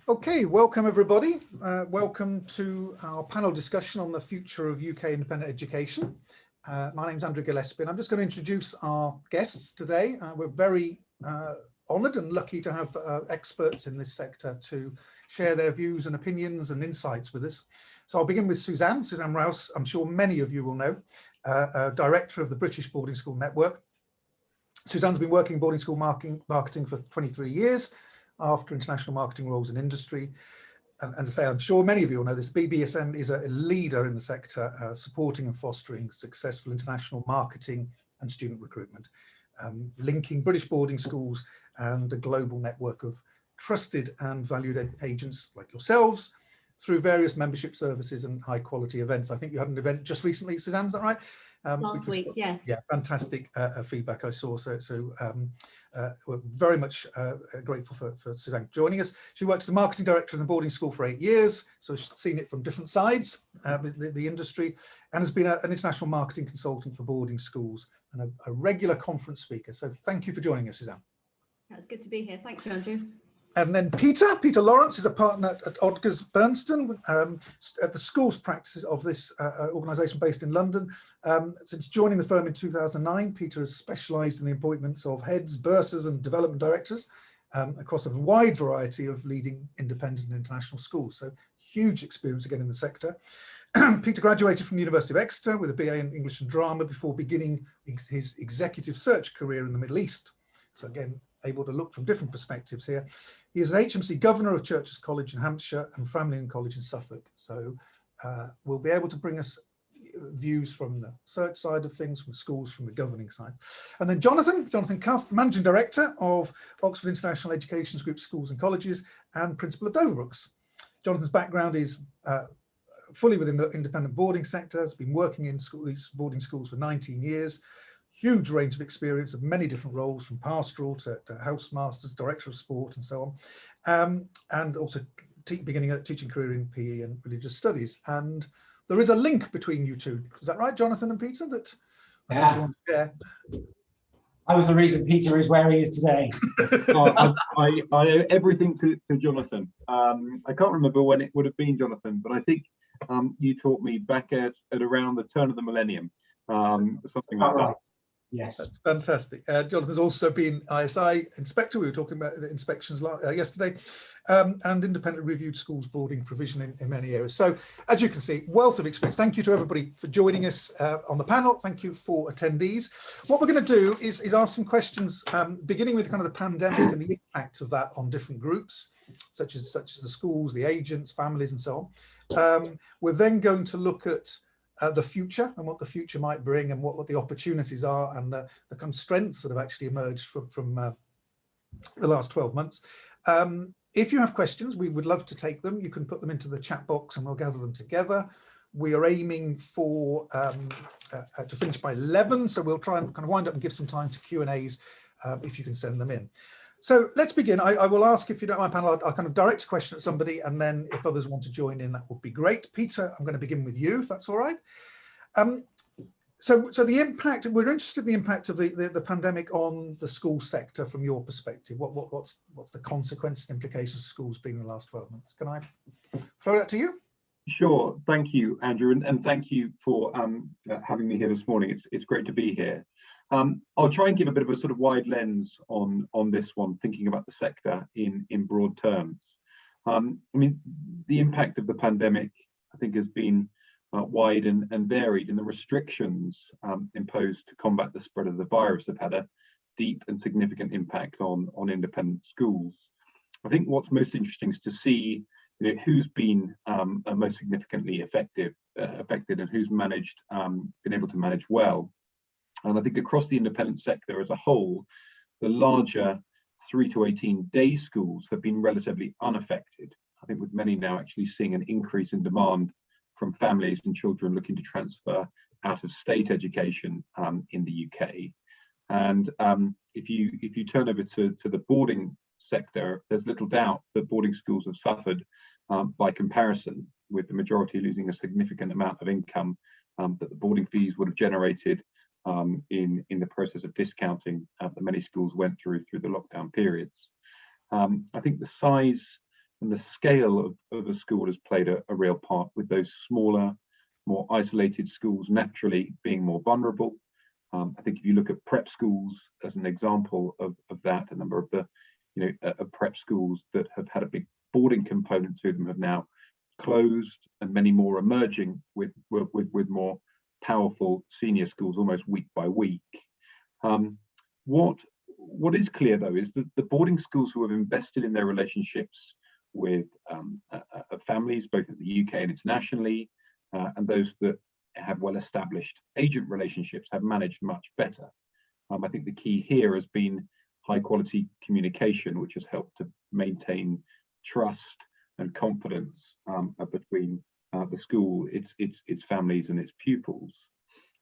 Okay, welcome everybody. Welcome to our panel discussion on the future of UK independent education. My name's Andrew Gillespie and I'm just going to introduce our guests today. We're very honoured and lucky to have experts in this sector to share their views and opinions and insights with us. So I'll begin with Suzanne Rowse. I'm sure many of you will know, Director of the British Boarding School Network. Suzanne's been working in boarding school marketing for 23 years. After international marketing roles in industry. And to say, I'm sure many of you will know this, BBSN is a leader in the sector, supporting and fostering successful international marketing and student recruitment, linking British boarding schools and a global network of trusted and valued agents like yourselves through various membership services and high quality events. I think you had an event just recently, Suzanne, is that right? Last week, yes. Yeah, fantastic feedback I saw. So we're very much grateful for Suzanne joining us. She worked as a marketing director in the boarding school for 8 years, so she's seen it from different sides, the industry, and has been an international marketing consultant for boarding schools and a regular conference speaker. So thank you for joining us, Suzanne. That's good to be here. Thank you, Andrew. And then Peter Lawrence is a partner at Odgers Berndtson, at the schools practices of this organisation based in London. Since joining the firm in 2009, Peter has specialised in the appointments of heads, bursars and development directors across a wide variety of leading independent and international schools. So huge experience again in the sector. Peter graduated from the University of Exeter with a BA in English and Drama before beginning his executive search career in the Middle East. So again, able to look from different perspectives here. He is an HMC Governor of Churches College in Hampshire and Framlingham College in Suffolk. So we'll be able to bring us views from the search side of things, from schools, from the governing side. And then Jonathan Cuff, Managing Director of Oxford International Education's Group Schools and Colleges and Principal of Doverbrooks. Jonathan's background is fully within the independent boarding sector, has been working in boarding schools for 19 years, huge range of experience of many different roles, from pastoral to housemasters, director of sport and so on, and also beginning a teaching career in PE and religious studies. And there is a link between you two. Is that right, Jonathan and Peter? That yeah. Want to share? I was the reason Peter is where he is today. I owe everything to Jonathan. I can't remember when it would have been, Jonathan, but I think you taught me back at around the turn of the millennium, something like that. Yes, that's fantastic. Jonathan's also been ISI inspector. We were talking about the inspections yesterday, and independently reviewed schools boarding provision in many areas. So as you can see, wealth of experience. Thank you to everybody for joining us on the panel. Thank you for attendees. What we're going to do is ask some questions, beginning with kind of the pandemic and the impact of that on different groups, such as the schools, the agents, families, and so on. We're then going to look at the future and what the future might bring and what the opportunities are and the kind of strengths that have actually emerged from the last 12 months. If you have questions, we would love to take them. You can put them into the chat box and we'll gather them together. We are aiming for to finish by 11, so we'll try and kind of wind up and give some time to Q&As if you can send them in. So let's begin. I will ask, if you don't mind, panel, I'll kind of direct a question at somebody, and then if others want to join in, that would be great. Peter, I'm going to begin with you, if that's all right. So the impact, we're interested in the impact of the pandemic on the school sector from your perspective. What's the consequences and implications of schools being in the last 12 months? Can I throw that to you? Sure. Thank you, Andrew, and thank you for having me here this morning. It's great to be here. I'll try and give a bit of a sort of wide lens on this one, thinking about the sector in broad terms. I mean, the impact of the pandemic, I think, has been wide and varied, and the restrictions imposed to combat the spread of the virus have had a deep and significant impact on independent schools. I think what's most interesting is to see, you know, who's been most significantly affected and who's managed, been able to manage well. And I think across the independent sector as a whole, the larger 3 to 18 day schools have been relatively unaffected. I think with many now actually seeing an increase in demand from families and children looking to transfer out of state education in the UK. And if you turn over to the boarding sector, there's little doubt that boarding schools have suffered by comparison, with the majority losing a significant amount of income that the boarding fees would have generated in the process of discounting that many schools went through the lockdown periods. I think the size and the scale of a school has played a real part, with those smaller, more isolated schools naturally being more vulnerable. I think if you look at prep schools as an example of that, a number of the prep schools that have had a big boarding component to them have now closed, and many more emerging with more powerful senior schools almost week by week. What is clear though is that the boarding schools who have invested in their relationships with families, both in the UK and internationally, and those that have well-established agent relationships have managed much better. I think the key here has been high-quality communication, which has helped to maintain trust and confidence between the school, its families, and its pupils.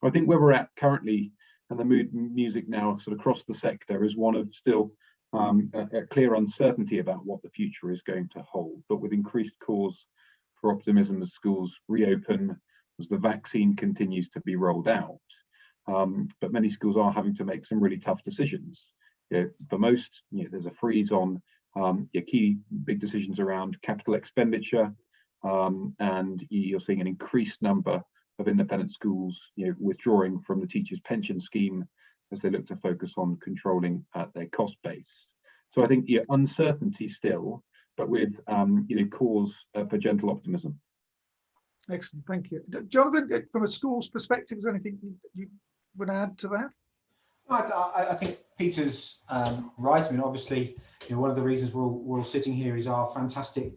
I think where we're at currently, and the mood music now sort of across the sector, is one of still a clear uncertainty about what the future is going to hold, but with increased cause for optimism as schools reopen, as the vaccine continues to be rolled out. But many schools are having to make some really tough decisions. For most, there's a freeze on key big decisions around capital expenditure, and you're seeing an increased number of independent schools withdrawing from the teachers' pension scheme as they look to focus on controlling their cost base. So I think uncertainty still, but with cause for gentle optimism. Excellent, thank you. Jonathan, from a school's perspective, is there anything you would add to that? I think Peter's right. I mean, obviously, one of the reasons we're all sitting here is our fantastic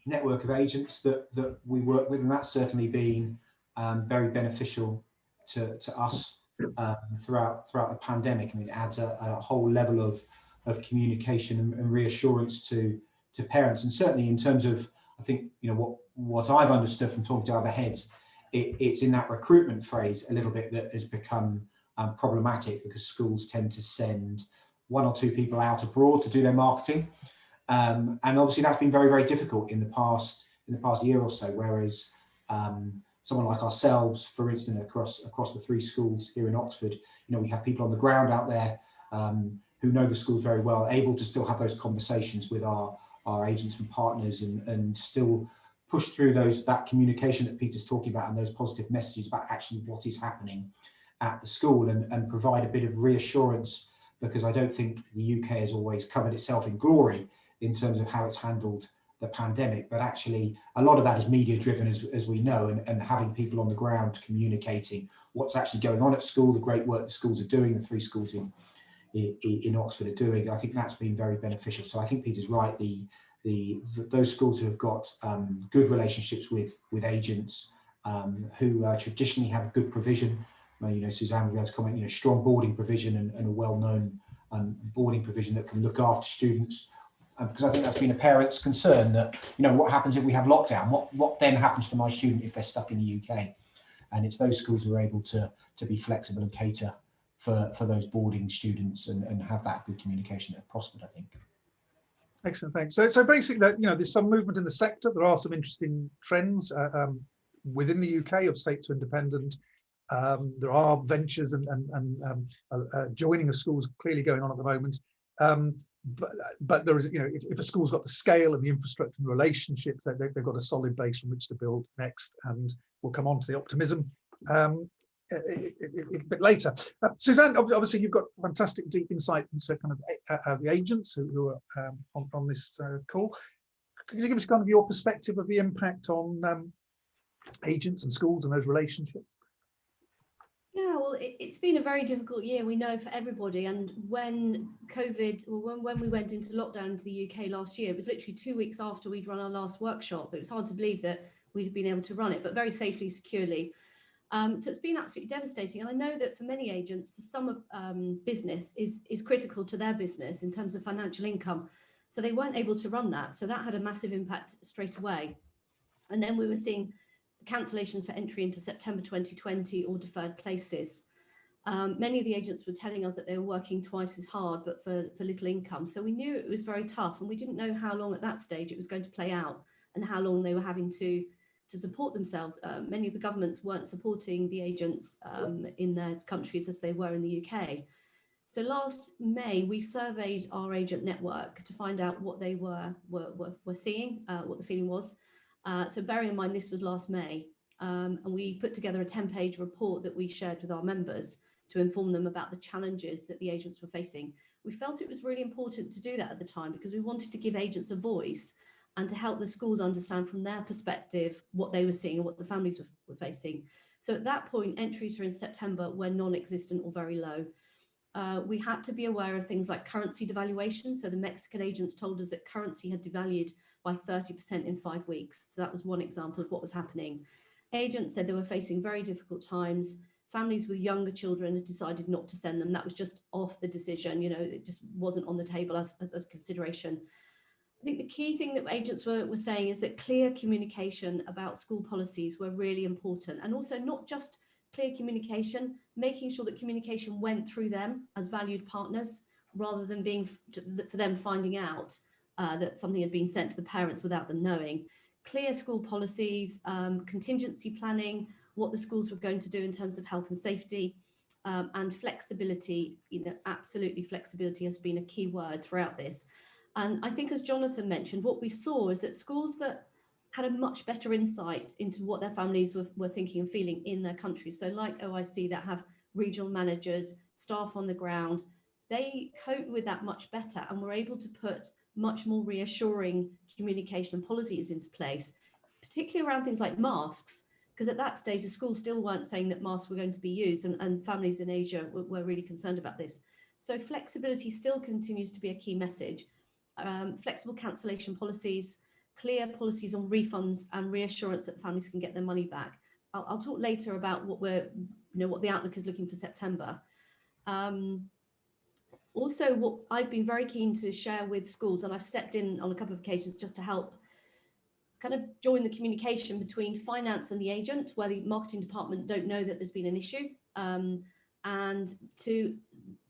network of agents that we work with, and that's certainly been very beneficial to us throughout the pandemic. I mean, it adds a whole level of communication and reassurance to parents, and certainly in terms of, I think, what I've understood from talking to other heads, it's in that recruitment phase a little bit that has become problematic, because schools tend to send one or two people out abroad to do their marketing, and obviously that's been very, very difficult in the past year or so. Whereas someone like ourselves, for instance, across the 3 schools here in Oxford, we have people on the ground out there who know the schools very well, able to still have those conversations with our agents and partners, and still push through that communication that Peter's talking about, and those positive messages about actually what is happening at the school, and provide a bit of reassurance, because I don't think the UK has always covered itself in glory in terms of how it's handled the pandemic, but actually a lot of that is media driven, as we know, and having people on the ground communicating what's actually going on at school, the great work the schools are doing, the 3 schools in Oxford are doing. I think that's been very beneficial. So I think Peter's right. Those schools who have got good relationships with agents who traditionally have good provision, Suzanne will be able to comment, strong boarding provision and a well-known boarding provision that can look after students. Because I think that's been a parent's concern, that, what happens if we have lockdown? What then happens to my student if they're stuck in the UK? And it's those schools who are able to be flexible and cater for those boarding students and have that good communication that have prospered, I think. Excellent, thanks. So basically, there's some movement in the sector. There are some interesting trends within the UK of state to independent. There are ventures and joining of schools clearly going on at the moment. But there is, if a school's got the scale and the infrastructure and the relationships, they've got a solid base from which to build next. And we'll come on to the optimism a bit later. Suzanne, obviously you've got fantastic deep insight into kind of the agents who are on this call. Could you give us kind of your perspective of the impact on agents and schools and those relationships? Yeah, well, it's been a very difficult year, we know, for everybody. And when COVID, or when we went into lockdown into the UK last year, it was literally 2 weeks after we'd run our last workshop. It was hard to believe that we'd been able to run it, but very safely, securely. So it's been absolutely devastating. And I know that for many agents, the summer business is critical to their business in terms of financial income. So they weren't able to run that. So that had a massive impact straight away. And then we were seeing cancellations for entry into September 2020 or deferred places. Many of the agents were telling us that they were working twice as hard, but for little income. So we knew it was very tough, and we didn't know how long at that stage it was going to play out and how long they were having to support themselves. Many of the governments weren't supporting the agents in their countries as they were in the UK. So last May, we surveyed our agent network to find out what they were seeing, what the feeling was. So bearing in mind, this was last May, and we put together a 10-page report that we shared with our members to inform them about the challenges that the agents were facing. We felt it was really important to do that at the time because we wanted to give agents a voice and to help the schools understand from their perspective what they were seeing and what the families were facing. So at that point, entries for in September were non-existent or very low. We had to be aware of things like currency devaluation. So the Mexican agents told us that currency had devalued by 30% in 5 weeks. So that was one example of what was happening. Agents said they were facing very difficult times. Families with younger children had decided not to send them. That was just off the decision. You know, it just wasn't on the table as consideration. I think the key thing that agents were saying is that clear communication about school policies were really important, and also not just clear communication, making sure that communication went through them as valued partners rather than being for them finding out that something had been sent to the parents without them knowing. Clear school policies, contingency planning, what the schools were going to do in terms of health and safety, and flexibility. You know, absolutely, flexibility has been a key word throughout this. And I think, as Jonathan mentioned, what we saw is that schools that had a much better insight into what their families were thinking and feeling in their country, so like OIC that have regional managers, staff on the ground, they coped with that much better and were able to put much more reassuring communication and policies into place, particularly around things like masks, because at that stage the schools still weren't saying that masks were going to be used, and families in Asia were really concerned about this. So flexibility still continues to be a key message. Flexible cancellation policies, clear policies on refunds, and reassurance that families can get their money back. I'll talk later about what what the outlook is looking for September. Also, what I've been very keen to share with schools, and I've stepped in on a couple of occasions just to help kind of join the communication between finance and the agent, where the marketing department don't know that there's been an issue, and to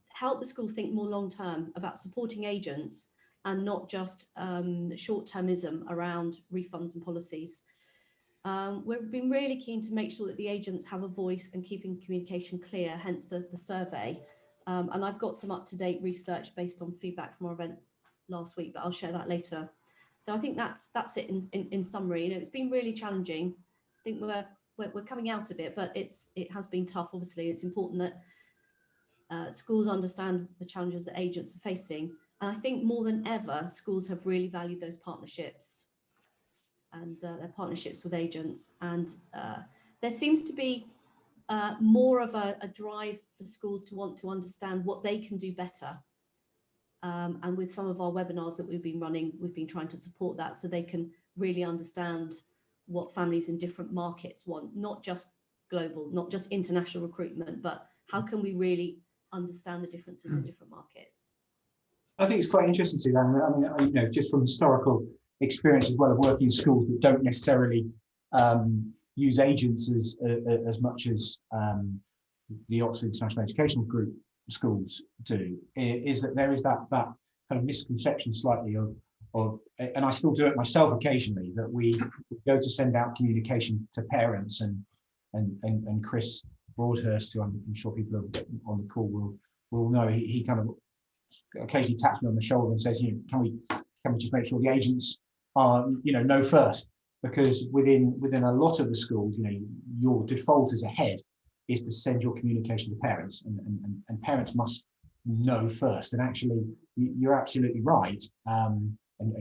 help the schools think more long term about supporting agents and not just short-termism around refunds and policies. We've been really keen to make sure that the agents have a voice and keeping communication clear, hence the survey. And I've got some up-to-date research based on feedback from our event last week, but I'll share that later. So I think that's it in summary. You know, it's been really challenging. I think we're coming out of it, but it has been tough. Obviously, it's important that schools understand the challenges that agents are facing. And I think more than ever, schools have really valued those partnerships and their partnerships with agents. And there seems to be more of a drive for schools to want to understand what they can do better. And with some of our webinars that we've been running, we've been trying to support that so they can really understand what families in different markets want, not just global, not just international recruitment, but how can we really understand the differences in different markets. I think it's quite interesting, Suzanne. I mean, just from historical experience as well of working in schools that don't necessarily use agents as much as the Oxford International Educational Group schools do, is that there is that kind of misconception slightly of, and I still do it myself occasionally, that we go to send out communication to parents, and Chris Broadhurst, who I'm sure people on the call will know, he kind of occasionally taps me on the shoulder and says, can we just make sure the agents are, know first, because within a lot of the schools, your default as a head is to send your communication to parents, and parents must know first. And actually, you're absolutely right, and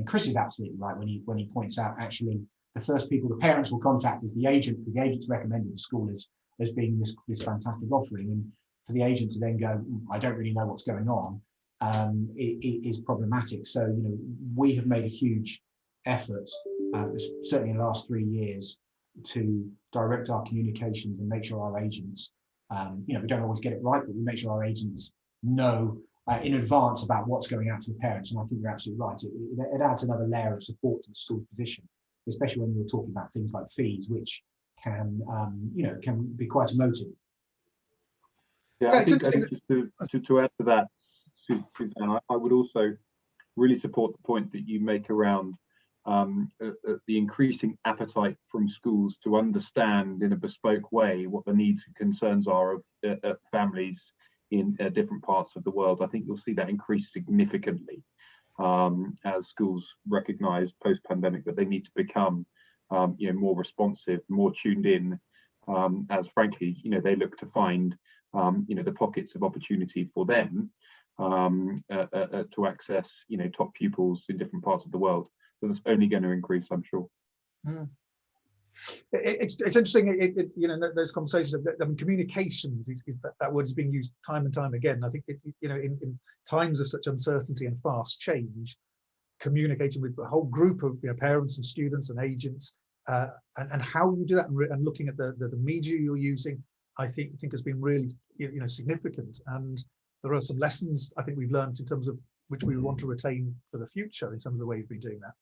Chris is absolutely right when he points out actually the first people the parents will contact is the agent, because the agent's recommended the school as being this fantastic offering, and for the agent to then go, I don't really know what's going on, it is problematic. So we have made a huge effort, certainly in the last 3 years, to direct our communications and make sure our agents, we don't always get it right, but we make sure our agents know in advance about what's going out to the parents. And I think you're absolutely right. It adds another layer of support to the school's position, especially when you're talking about things like fees, which can be quite emotive. Yeah, I think just to add to that, Suzanne, I would also really support the point that you make around the increasing appetite from schools to understand in a bespoke way what the needs and concerns are of families in different parts of the world. I think you'll see that increase significantly as schools recognise post-pandemic that they need to become more responsive, more tuned in, as frankly, they look to find the pockets of opportunity for them to access top pupils in different parts of the world. So that's only going to increase, I'm sure. Mm. It's interesting, those conversations. Communications is that word is being used time and time again. I think in times of such uncertainty and fast change, communicating with a whole group of parents and students and agents, and how you do that, and looking at the media you're using, I think has been really significant. And there are some lessons I think we've learned in terms of which we want to retain for the future in terms of the way you've been doing that.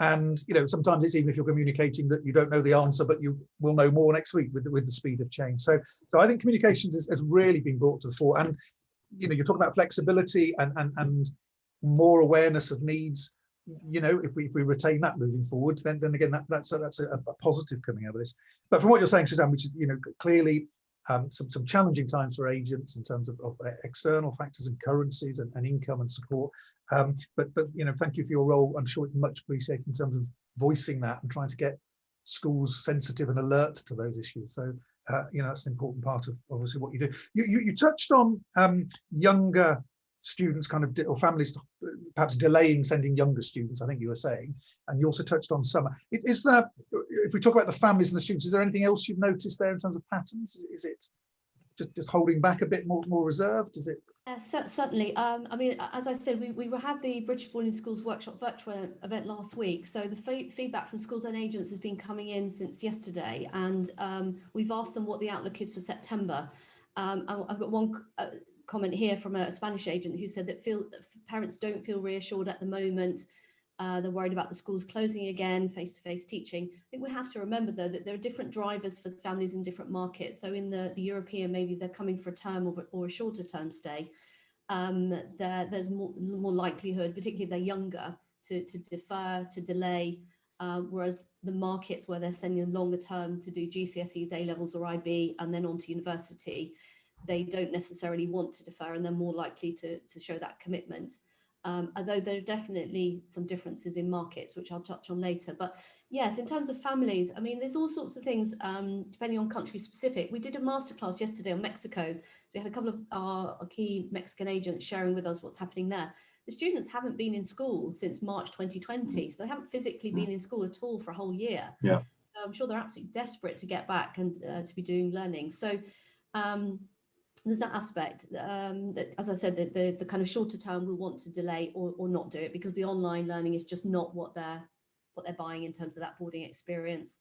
And sometimes it's even if you're communicating that you don't know the answer, but you will know more next week with the speed of change. So I think communications has really been brought to the fore. And you're talking about flexibility and more awareness of needs. If we retain that moving forward, then again that's a positive coming out of this. But from what you're saying, Suzanne, which is clearly some challenging times for agents in terms of external factors and currencies and income and support. But thank you for your role. I'm sure it's much appreciated in terms of voicing that and trying to get schools sensitive and alert to those issues. So that's an important part of obviously what you do. You touched on younger students or families perhaps delaying sending younger students, I think you were saying, and you also touched on summer. Is there, if we talk about the families and the students, is there anything else you've noticed there in terms of patterns? Is it just holding back a bit, more reserved? Is it? Certainly. I mean, as I said, we had the British Boarding Schools Workshop virtual event last week. So the feedback from schools and agents has been coming in since yesterday, and we've asked them what the outlook is for September. I've got one comment here from a Spanish agent who said that parents don't feel reassured at the moment. They're worried about the schools closing again, face-to-face teaching. I think we have to remember, though, that there are different drivers for families in different markets. So in the European, maybe they're coming for a term or a shorter term stay. There's more likelihood, particularly if they're younger, to defer, to delay, whereas the markets where they're sending them longer term to do GCSEs, A-levels or IB, and then on to university, they don't necessarily want to defer, and they're more likely to show that commitment. Although there are definitely some differences in markets, which I'll touch on later. But yes, in terms of families, I mean, there's all sorts of things depending on country specific. We did a masterclass yesterday on Mexico. So we had a couple of our key Mexican agents sharing with us what's happening there. The students haven't been in school since March 2020, so they haven't physically been in school at all for a whole year. Yeah. So I'm sure they're absolutely desperate to get back and to be doing learning. So there's that aspect that, as I said, the kind of shorter term will want to delay or not do it because the online learning is just not what they're buying in terms of that boarding experience.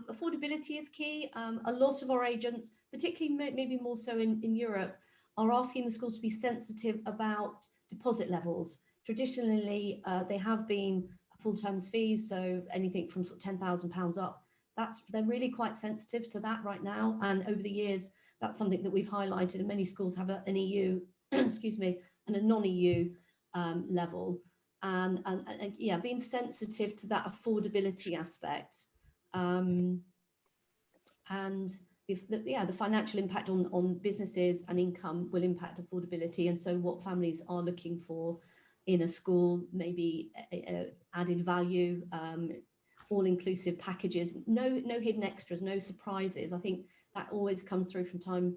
Affordability is key. A lot of our agents, particularly maybe more so in Europe, are asking the schools to be sensitive about deposit levels. Traditionally, they have been full-term fees, so anything from sort of £10,000 up. They're really quite sensitive to that right now, and over the years, that's something that we've highlighted, and many schools have an EU, excuse me, and a non-EU level, and yeah, being sensitive to that affordability aspect, and the financial impact on businesses and income will impact affordability, and so what families are looking for in a school, maybe added value, all-inclusive packages, no hidden extras, no surprises. I think that always comes through from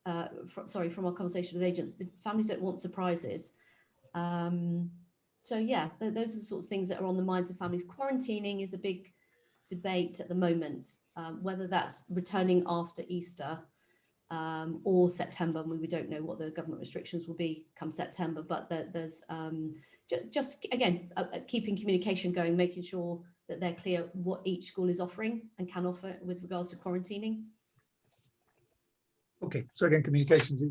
our conversation with agents. The families don't want surprises. So yeah, those are the sorts of things that are on the minds of families. Quarantining is a big debate at the moment, whether that's returning after Easter or September, when we don't know what the government restrictions will be come September, but there's just again, keeping communication going, making sure that they're clear what each school is offering and can offer with regards to quarantining. Okay, so again, communications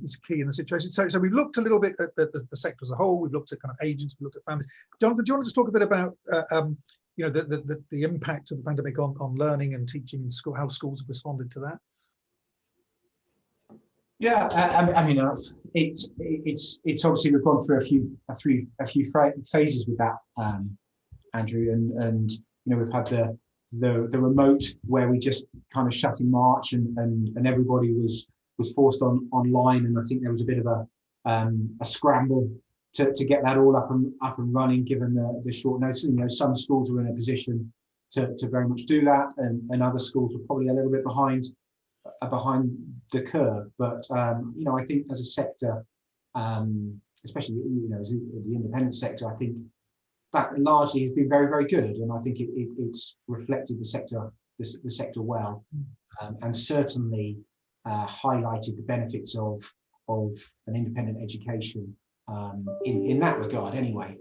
is key in the situation. So we've looked a little bit at the sector as a whole. We've looked at kind of agents. We've looked at families. Jonathan, do you want to just talk a bit about the impact of the pandemic on learning and teaching in school, how schools have responded to that? Yeah, I mean, it's obviously we've gone through a few phases with that, Andrew, and we've had the remote where we just kind of shut in March and everybody was forced online, and I think there was a bit of a scramble to get that all up and running, given the short notice. You know, some schools were in a position to very much do that, and other schools were probably a little bit behind the curve. But you know, I think as a sector, especially, you know, as the independent sector, I think that largely has been very, very good, and I think it's reflected the sector well, and certainly highlighted the benefits of an independent education in that regard. Anyway,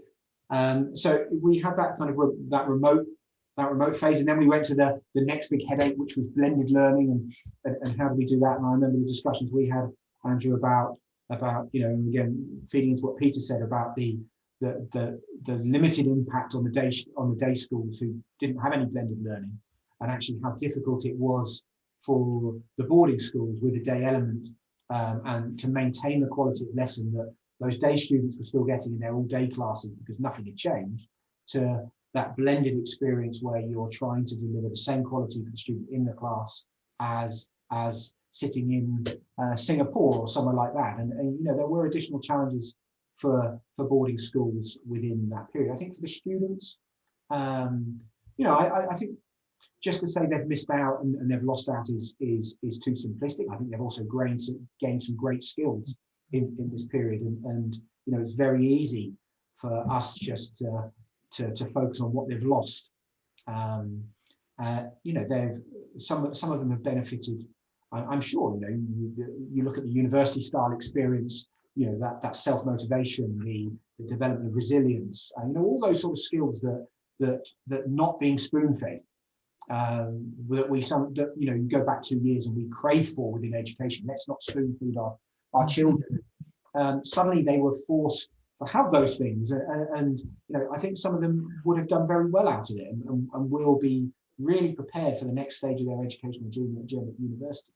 so we had that kind of that remote phase, and then we went to the next big headache, which was blended learning, and how do we do that? And I remember the discussions we had, Andrew, about you know, and again feeding into what Peter said about the limited impact on the day schools who didn't have any blended learning, and actually how difficult it was for the boarding schools with a day element, and to maintain the quality of lesson that those day students were still getting in their all-day classes because nothing had changed, to that blended experience where you're trying to deliver the same quality for the student in the class as sitting in Singapore or somewhere like that. And you know, there were additional challenges for boarding schools within that period. I think for the students, you know, I think just to say they've missed out and they've lost out is too simplistic. I think they've also gained some great skills in this period, and you know, it's very easy for us just to focus on what they've lost. You know, some of them have benefited. I'm sure, you know, you look at the university style experience, you know, that self-motivation, the development of resilience, you know, all those sort of skills that not being spoon-fed, that you know, you go back 2 years and we crave for within education. Let's not spoon-feed our children. Suddenly they were forced to have those things, and you know, I think some of them would have done very well out of it, and will be really prepared for the next stage of their educational journey at university.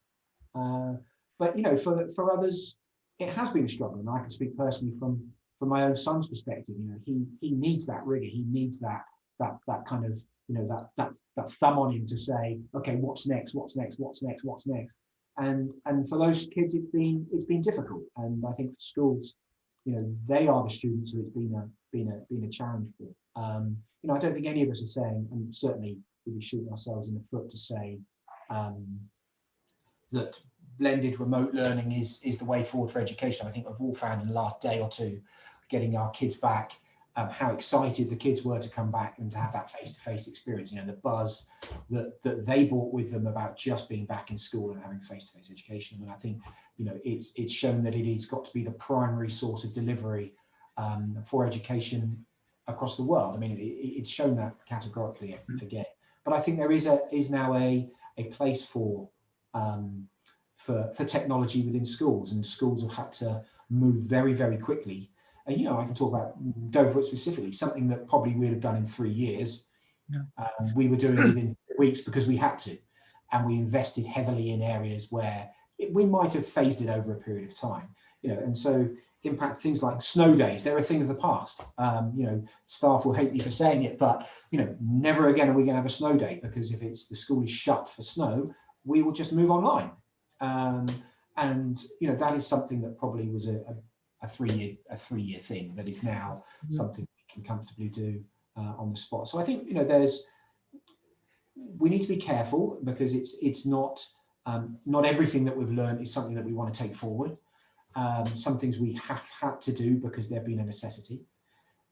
But you know, for others, it has been a struggle, and I can speak personally from my own son's perspective. You know, he needs that rigor. He needs that kind of, you know, that thumb on him to say, okay, what's next? And for those kids, it's been difficult. And I think for schools, you know, they are the students who it's been a challenge for. You know, I don't think any of us are saying, and certainly we'll be shooting ourselves in the foot to say that blended remote learning is the way forward for education. I think we've all found in the last day or two, getting our kids back, how excited the kids were to come back and to have that face-to-face experience. You know, the buzz that they brought with them about just being back in school and having face-to-face education. And I think, you know, it's shown that it has got to be the primary source of delivery for education across the world. I mean, it's shown that categorically again. But I think there is now a place for technology within schools, and schools have had to move very, very quickly. And, you know, I can talk about Dover specifically, something that probably we'd have done in 3 years. Yeah. We were doing it within weeks because we had to, and we invested heavily in areas where we might have phased it over a period of time, you know. And so impact things like snow days, they're a thing of the past. You know, staff will hate me for saying it, but, you know, never again are we going to have a snow day, because if the school is shut for snow, we will just move online. And, you know, that is something that probably was a 3 year thing that is now something we can comfortably do on the spot. So I think, you know, we need to be careful, because it's not everything that we've learned is something that we want to take forward. Some things we have had to do because they've been a necessity,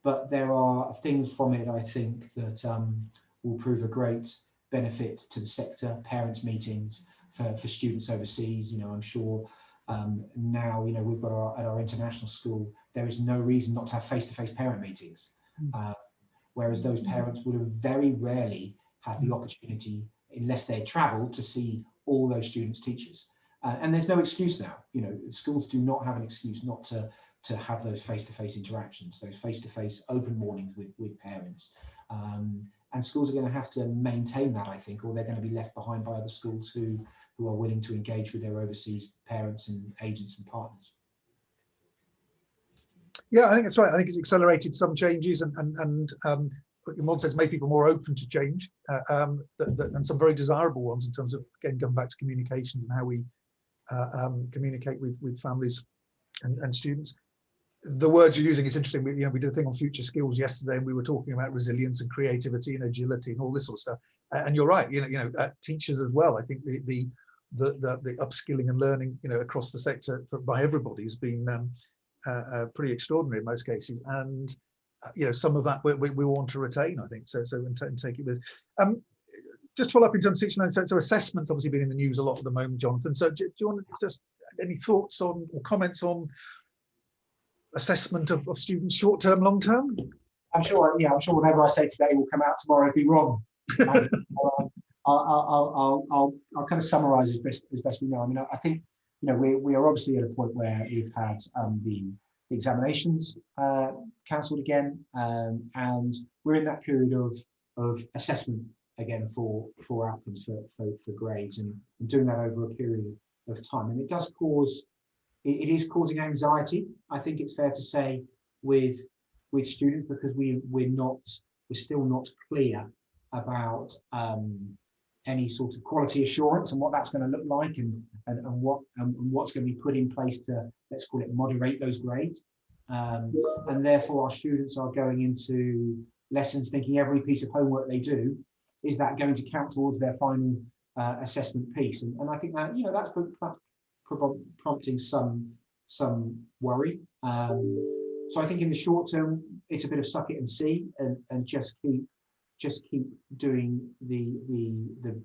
but there are things from it, I think, that will prove a great benefit to the sector. Parents' meetings for students overseas. You know, I'm sure now, you know, we've got at our international school, there is no reason not to have face-to-face parent meetings, whereas those parents would have very rarely had the opportunity, unless they traveled, to see all those students' teachers. And there's no excuse now. You know, schools do not have an excuse not to have those face-to-face interactions, those face-to-face open mornings with parents. And schools are going to have to maintain that, I think, or they're going to be left behind by other schools who are willing to engage with their overseas parents and agents and partners. Yeah, I think that's right. I think it's accelerated some changes, and what your mod says, made people more open to change, and some very desirable ones in terms of, again, going back to communications and how we communicate with families and students. The words you're using is interesting. We did a thing on future skills yesterday, and we were talking about resilience and creativity and agility and all this sort of stuff. And you're right. Teachers as well. I think the upskilling and learning, across the sector by everybody has been pretty extraordinary in most cases. And some of that we want to retain, I think. So and take it with. Just to follow up in terms of teaching, so assessment's obviously been in the news a lot at the moment, Jonathan. So do you want to just any thoughts on or comments on assessment of students, short term, long term? I'm sure whatever I say today will come out tomorrow and be wrong. I'll kind of summarise as best we know. I mean, I think we are obviously at a point where we've had the examinations cancelled again, and we're in that period of assessment again for outcomes for grades, and doing that over a period of time, and it is causing anxiety. I think it's fair to say with students, because we're still not clear about any sort of quality assurance and what that's going to look like, and what's going to be put in place to, let's call it, moderate those grades. And therefore our students are going into lessons thinking every piece of homework they do, is that going to count towards their final assessment piece? And I think that that's prompting some worry. So I think in the short term, it's a bit of suck it and see, and just keep doing the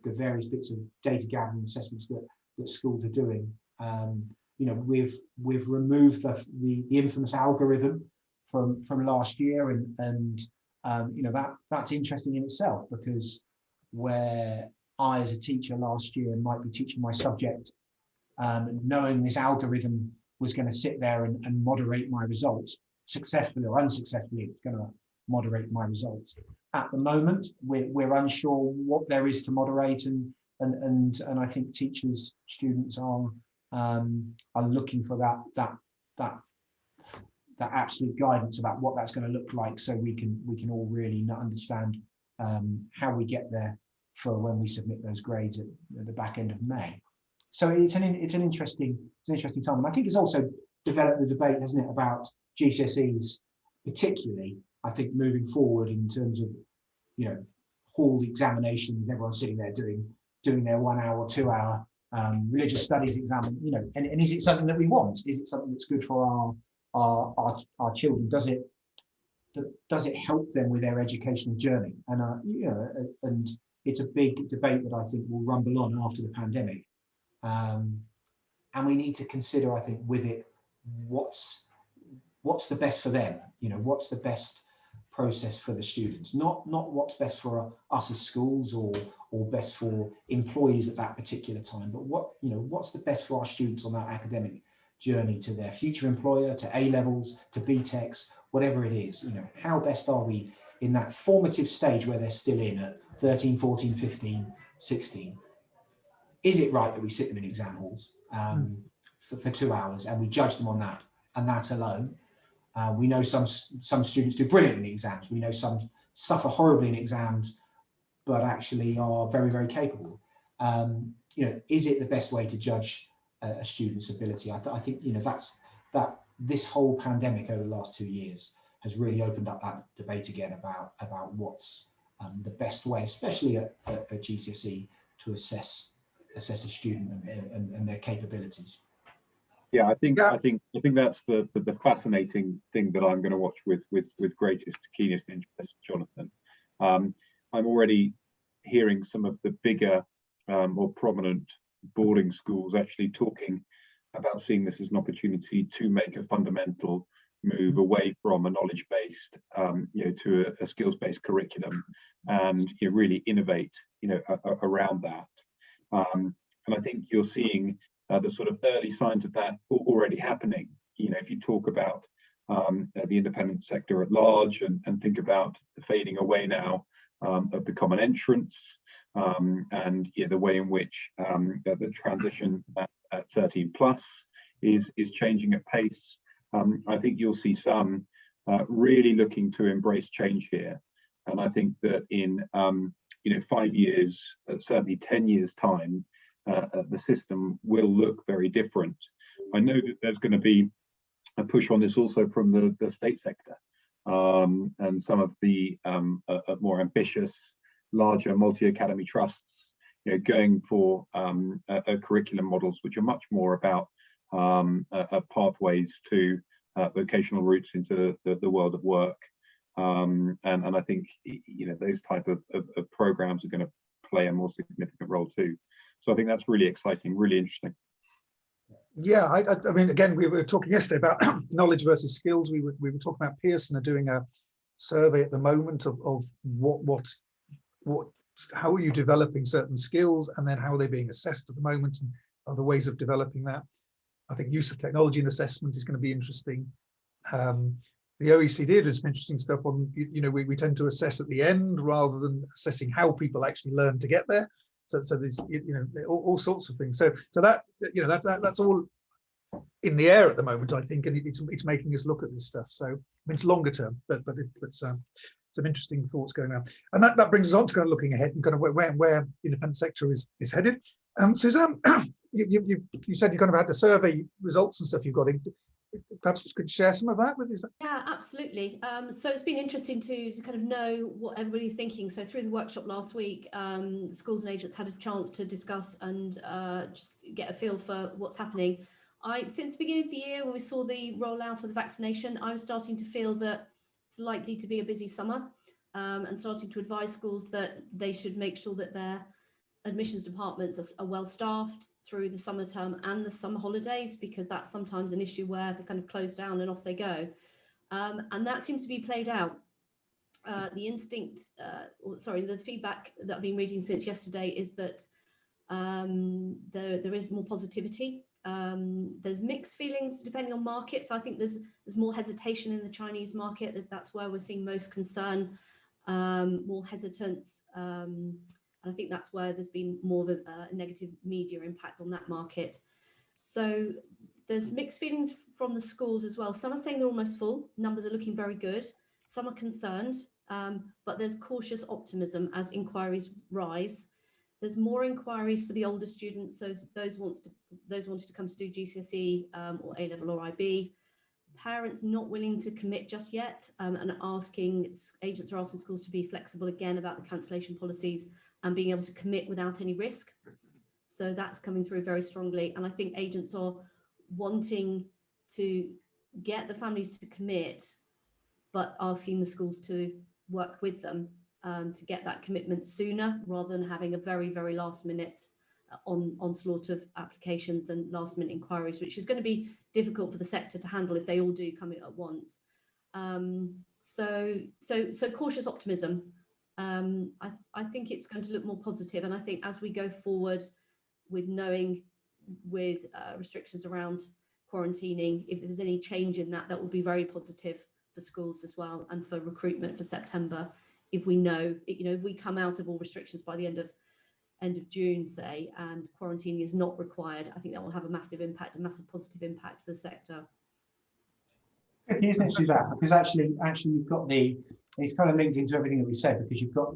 various bits of data gathering assessments that schools are doing. We've removed the infamous algorithm from last year, and that's interesting in itself, because where I, as a teacher last year, might be teaching my subject, knowing this algorithm was going to sit there and moderate my results, successfully or unsuccessfully, it's going to moderate my results. At the moment, we're unsure what there is to moderate, and I think teachers, students are looking for that absolute guidance about what that's going to look like, so we can all really understand how we get there for when we submit those grades at the back end of May. So it's an interesting time, and I think it's also developed the debate, hasn't it, about GCSEs, particularly. I think moving forward in terms of hall examinations, everyone's sitting there doing their 1 hour or 2 hour religious studies exam, and is it something that we want? Is it something that's good for our children? Does it help them with their educational journey? And and it's a big debate that I think will rumble on after the pandemic. And we need to consider, I think, with it, what's the best for them? What's the best process for the students? Not what's best for us as schools or best for employees at that particular time, but what's the best for our students on that academic journey to their future employer, to A levels, to BTECs, whatever it is. How best are we in that formative stage where they're still in at 13, 14, 15, 16? Is it right that we sit them in exam halls for 2 hours and we judge them on that and that alone? We know some students do brilliant in exams. We know some suffer horribly in exams, but actually are very, very capable. Is it the best way to judge a student's ability? I think that this whole pandemic over the last 2 years has really opened up that debate again about what's the best way, especially at GCSE, to assess a student and their capabilities. Yeah, I think that's the fascinating thing that I'm going to watch with greatest, keenest interest, Jonathan. I'm already hearing some of the bigger, more prominent boarding schools actually talking about seeing this as an opportunity to make a fundamental move away from a knowledge-based, to a skills-based curriculum, and really innovate, around that. And I think you're seeing the sort of early signs of that already happening. If you talk about the independent sector at large, and think about the fading away now of the common entrance, and the way in which the transition at 13 plus is changing at pace. I think you'll see some really looking to embrace change here, and I think that in 5 years, certainly 10 years time, the system will look very different. I know that there's going to be a push on this also from the state sector, and some of the more ambitious, larger multi-academy trusts, going for curriculum models which are much more about pathways to vocational routes into the world of work. And I think those type of programs are going to play a more significant role too. So I think that's really exciting, really interesting. Yeah, I mean, again, we were talking yesterday about knowledge versus skills. We were talking about Pearson are doing a survey at the moment of how are you developing certain skills, and then how are they being assessed at the moment, and other ways of developing that. I think use of technology in assessment is going to be interesting. The OECD did some interesting stuff on, we tend to assess at the end rather than assessing how people actually learn to get there. So there's all sorts of things. So that that's all in the air at the moment, I think, and it's making us look at this stuff. So I mean, it's longer term, but it's some interesting thoughts going on, and that brings us on to kind of looking ahead and kind of where the independent sector is headed. Suzanne, you said you kind of had the survey results and stuff you've got. Perhaps you could share some of that with us. Yeah, absolutely. So it's been interesting to kind of know what everybody's thinking. So through the workshop last week, schools and agents had a chance to discuss and just get a feel for what's happening. Since the beginning of the year, when we saw the rollout of the vaccination, I was starting to feel that it's likely to be a busy summer, and starting to advise schools that they should make sure that their admissions departments are well staffed through the summer term and the summer holidays, because that's sometimes an issue where they kind of close down and off they go. And that seems to be played out. The feedback that I've been reading since yesterday is that there is more positivity. There's mixed feelings depending on markets. So I think there's more hesitation in the Chinese market. That's where we're seeing most concern, more hesitance. And I think that's where there's been more of a negative media impact on that market. So there's mixed feelings from the schools as well. Some are saying they're almost full. Numbers are looking very good. Some are concerned, but there's cautious optimism as inquiries rise. There's more inquiries for the older students, so those wanting to come to do GCSE or A-level or IB. Parents not willing to commit just yet, and agents are asking schools to be flexible again about the cancellation policies and being able to commit without any risk. So that's coming through very strongly. And I think agents are wanting to get the families to commit, but asking the schools to work with them to get that commitment sooner, rather than having a very, very last minute onslaught of applications and last minute inquiries, which is going to be difficult for the sector to handle if they all do come in at once. So cautious optimism. I think it's going to look more positive, and I think as we go forward with knowing with restrictions around quarantining, if there's any change in that will be very positive for schools as well, and for recruitment for September. If we know, if we come out of all restrictions by the end of June, say, and quarantining is not required, I think that will have a massive impact, a massive positive impact for the sector. Isn't it, Suzanne? Because actually you've got it's kind of linked into everything that we said, because you've got,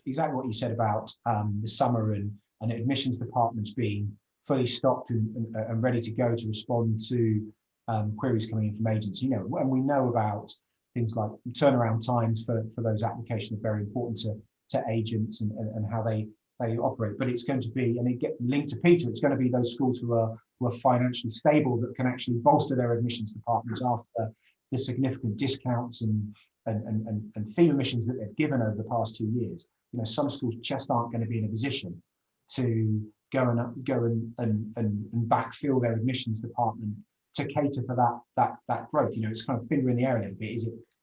exactly what you said about the summer and admissions departments being fully stocked and ready to go to respond to queries coming in from agents. And we know about things like turnaround times for those applications are very important to agents and how they operate. But it's going to be, and it get linked to Peter, it's going to be those schools who are financially stable that can actually bolster their admissions departments after the significant discounts and theme admissions that they've given over the past 2 years. Some schools just aren't going to be in a position to go and backfill their admissions department to cater for that growth. It's kind of finger in the air a little bit.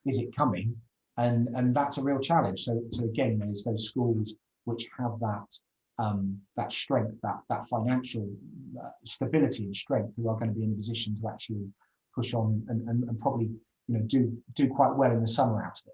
Is it coming? And that's a real challenge. So again, there's those schools which have that strength, that financial stability and strength, who are going to be in a position to actually push on and probably do quite well in the summer out of it.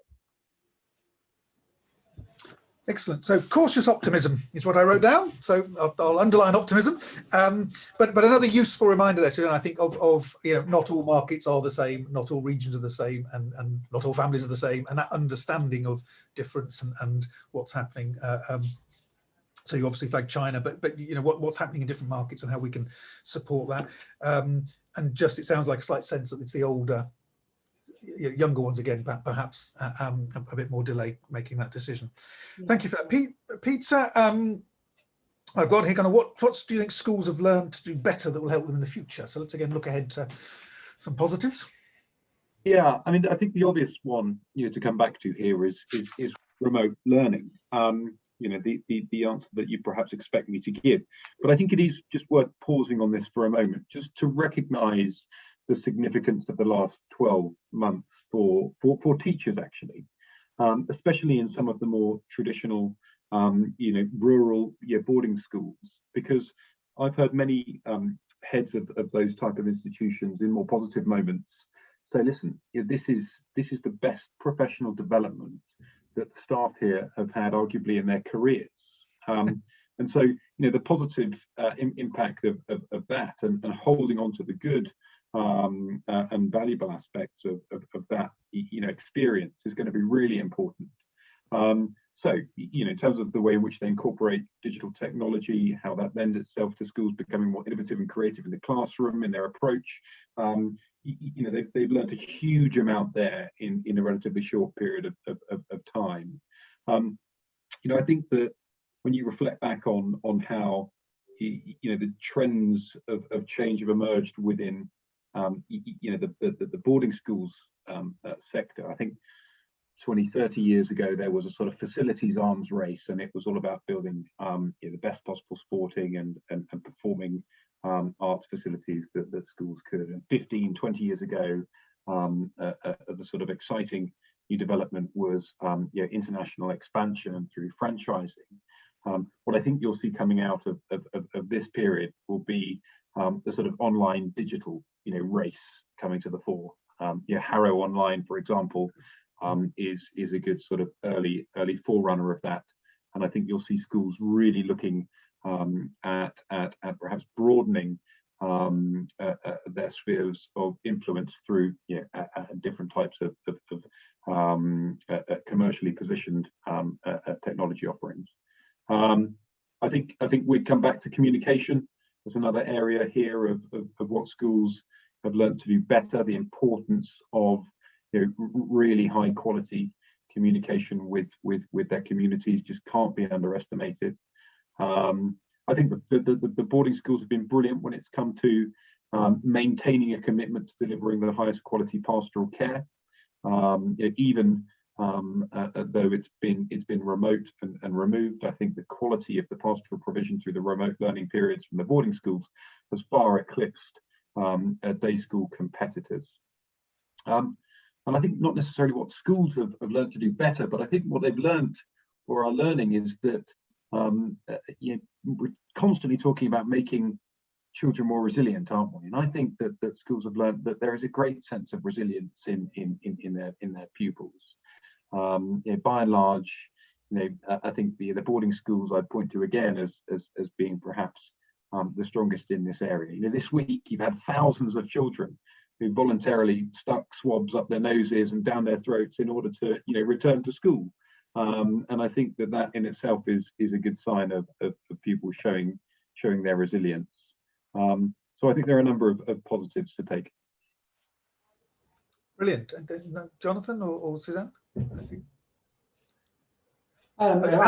Excellent. So cautious optimism is what I wrote down. So I'll underline optimism. But another useful reminder there, so I think of not all markets are the same, not all regions are the same, and not all families are the same, and that understanding of difference and what's happening. So you obviously flagged China, but you know what's happening in different markets and how we can support that. And just it sounds like a slight sense that it's the older, younger ones again, perhaps a bit more delay making that decision. Yeah. Thank you for that, Peter. I've got here kind of what do you think schools have learned to do better that will help them in the future? So let's again look ahead to some positives. Yeah, I mean, I think the obvious one, to come back to here is remote learning. The answer that you perhaps expect me to give, but I think it is just worth pausing on this for a moment, just to recognise the significance of the last 12 months for teachers, actually, especially in some of the more traditional, rural boarding schools, because I've heard many heads of those type of institutions in more positive moments say, listen, this is the best professional development that the staff here have had arguably in their careers. And so, the positive impact of that and holding on to the good and valuable aspects of that, experience is going to be really important. So, in terms of the way in which they incorporate digital technology, how that lends itself to schools becoming more innovative and creative in the classroom, in their approach, they've learned a huge amount there in a relatively short period of time. I think that when you reflect back on how the trends of change have emerged within the boarding schools sector, I think 20-30 years ago there was a sort of facilities arms race, and it was all about building the best possible sporting and performing arts facilities that schools could. And 15-20 years ago, the sort of exciting new development was international expansion through franchising. What I think you'll see coming out of this period will be the sort of online digital race coming to the fore. Harrow Online, for example, is a good sort of early forerunner of that, and I think you'll see schools really looking at perhaps broadening their spheres of influence through different types of commercially positioned technology offerings. I think we'd come back to communication as another area here of what schools have learned to do better. The importance of really high quality communication with their communities just can't be underestimated. I think the boarding schools have been brilliant when it's come to maintaining a commitment to delivering the highest quality pastoral care, even though it's been remote and removed. I think the quality of the pastoral provision through the remote learning periods from the boarding schools has far eclipsed day school competitors. And I think not necessarily what schools have learned to do better, but I think what they've learned or are learning is that we're constantly talking about making children more resilient, aren't we? And I think that schools have learned that there is a great sense of resilience in their pupils. By and large, I think the boarding schools I'd point to again as being perhaps the strongest in this area. This week you've had thousands of children who voluntarily stuck swabs up their noses and down their throats in order to return to school. And I think that in itself is a good sign of people showing their resilience. So I think there are a number of positives to take. Brilliant. And Jonathan or Suzanne? I think. Absolutely.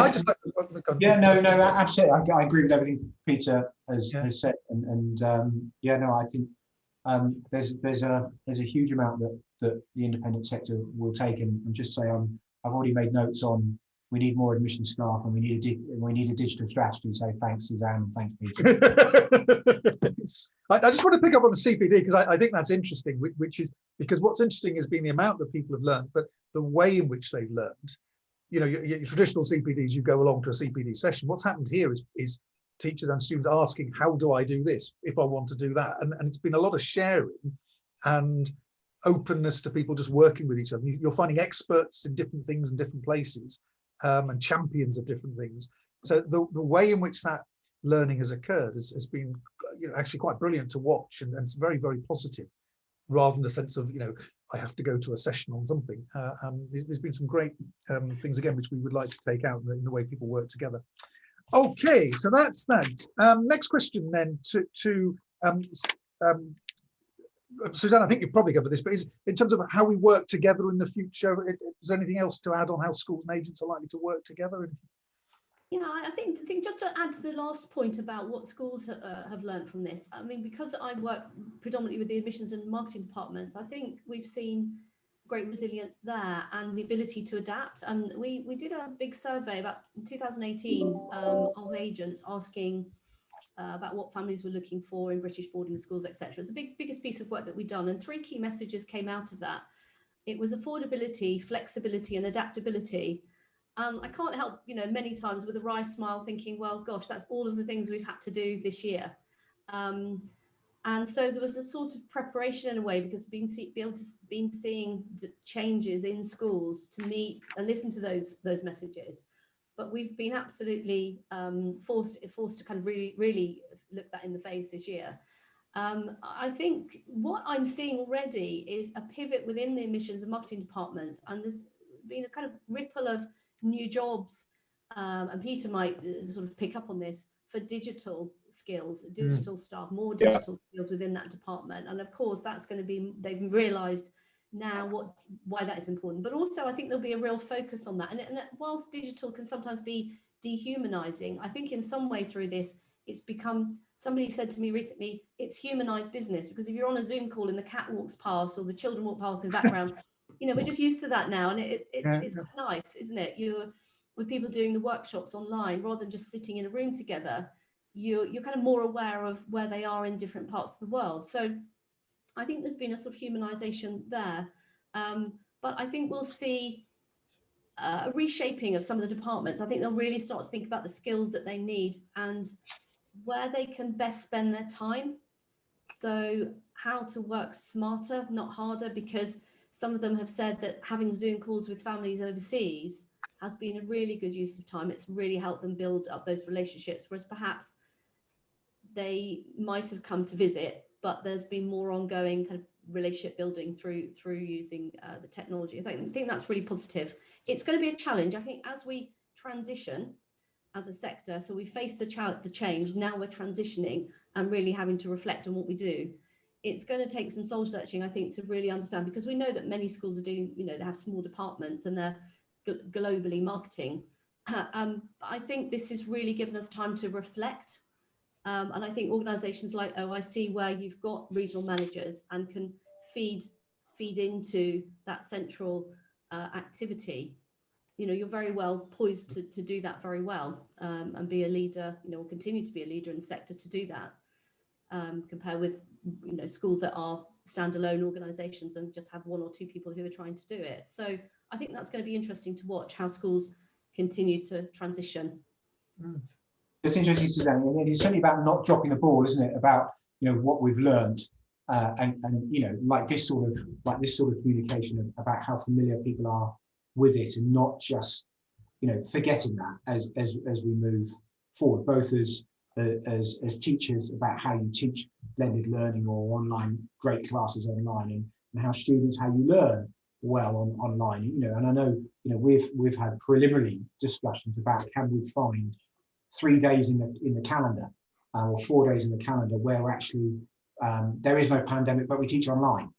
I agree with everything Peter has said, and I think there's a huge amount that the independent sector will take, and just say I've already made notes on we need more admission staff and we need a digital strategy. So thanks Suzanne and thanks Peter. I just want to pick up on the CPD because I think that's interesting, which is because what's interesting has been the amount that people have learned, but the way in which they've learned. Your traditional CPDs, you go along to a CPD session. What's happened here is teachers and students asking, how do I do this if I want to do that? And it's been a lot of sharing and openness to people just working with each other. You're finding experts in different things in different places and champions of different things. So the way in which that learning has occurred has been actually quite brilliant to watch, and it's very, very positive, rather than the sense of, I have to go to a session on something. There's been some great things, again, which we would like to take out in the way people work together. Okay, so that's that. Next question then to Suzanne, I think you've probably covered this, but is in terms of how we work together in the future, is there anything else to add on how schools and agents are likely to work together? Yeah, I think just to add to the last point about what schools have learned from this, I mean, because I work predominantly with the admissions and marketing departments, I think we've seen great resilience there and the ability to adapt. And we did a big survey about 2018 of agents asking about what families were looking for in British boarding schools, etc. It's the biggest piece of work that we've done, and 3 key messages came out of that. It was affordability, flexibility, and adaptability. I can't help, many times with a wry smile thinking, well, gosh, that's all of the things we've had to do this year. And so there was a sort of preparation in a way, because been seeing changes in schools to meet and listen to those messages. But we've been absolutely forced to kind of really look that in the face this year. I think what I'm seeing already is a pivot within the admissions and marketing departments, and there's been a kind of ripple of new jobs, and Peter might sort of pick up on this, for digital skills, digital staff, more digital skills within that department. And of course, that's going to be, they've realised now why that is important. But also, I think there'll be a real focus on that. And whilst digital can sometimes be dehumanizing, I think in some way through this, it's become, somebody said to me recently, it's humanized business, because if you're on a Zoom call and the cat walks past or the children walk past in the background, we're just used to that now. And it's quite nice, isn't it? With people doing the workshops online, rather than just sitting in a room together, you're kind of more aware of where they are in different parts of the world. So I think there's been a sort of humanization there. But I think we'll see a reshaping of some of the departments. I think they'll really start to think about the skills that they need and where they can best spend their time. So how to work smarter, not harder, because some of them have said that having Zoom calls with families overseas has been a really good use of time. It's really helped them build up those relationships, whereas perhaps they might have come to visit, but there's been more ongoing kind of relationship building through using the technology. I think that's really positive. It's going to be a challenge, I think, as we transition as a sector. So we face the change, now we're transitioning and really having to reflect on what we do. It's going to take some soul searching, I think, to really understand, because we know that many schools are doing, they have small departments and they're globally marketing. But I think this has really given us time to reflect. And I think organisations like OIC, where you've got regional managers and can feed into that central activity, you're very well poised to do that very well, and be a leader, or continue to be a leader in the sector to do that, compared with, schools that are standalone organisations and just have 1 or 2 people who are trying to do it. So I think that's going to be interesting to watch how schools continue to transition. It's interesting, Suzanne, and it's certainly about not dropping the ball, isn't it? About what we've learned, and like this sort of communication about how familiar people are with it, and not just forgetting that as we move forward, both as teachers, about how you teach blended learning or online great classes online, and how you learn well online. And I know we've had preliminary discussions about, can we find 3 days in the calendar, or 4 days in the calendar where actually there is no pandemic, but we teach online.